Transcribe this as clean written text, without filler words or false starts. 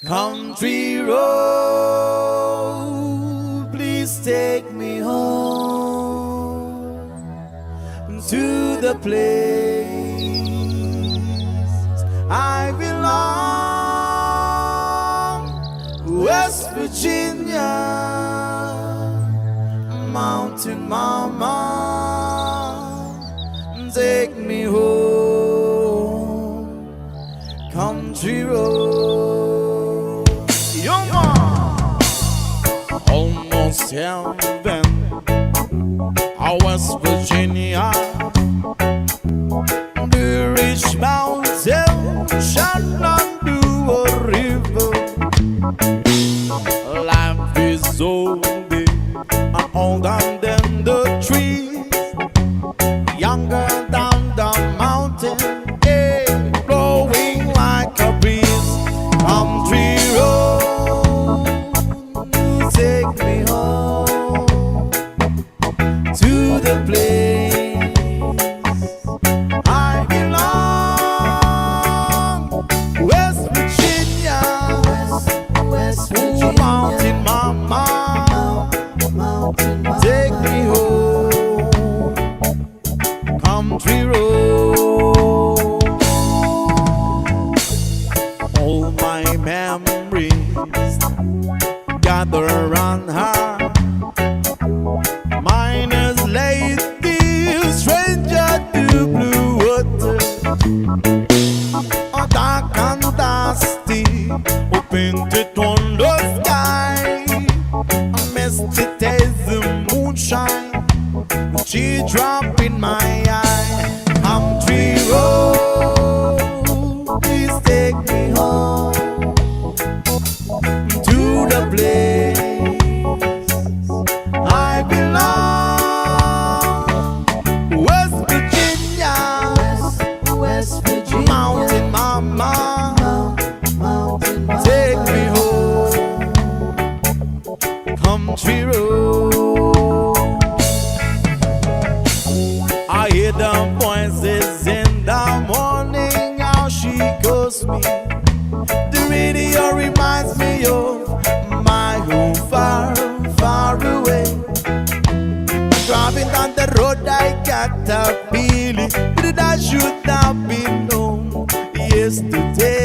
Country road, please take me home to the place I belong, West Virginia, Mountain Mama, take me home, country road. Almost heaven, West Virginia, the rich mountain shall undo a river. Life is old and older than the trees, younger than the mountain, yeah, blowing like a breeze. Country road, take me home to the place I belong, West Virginia, West Virginia. Mountain Mama, take me home, country road. All my memories gather around her. Mine is lady, stranger to blue water, dark and dusty, painted on the sky. A misty taste of moonshine, she drop in my eye. Country road, please take me home to the place I belong, West Virginia, West Virginia. Mountain Mama, take me home, country road. I hear the voices in the morning, how she calls me. The radio reminds me of my home far, far away. Driving down the road, I got a feeling that I should have been home yesterday.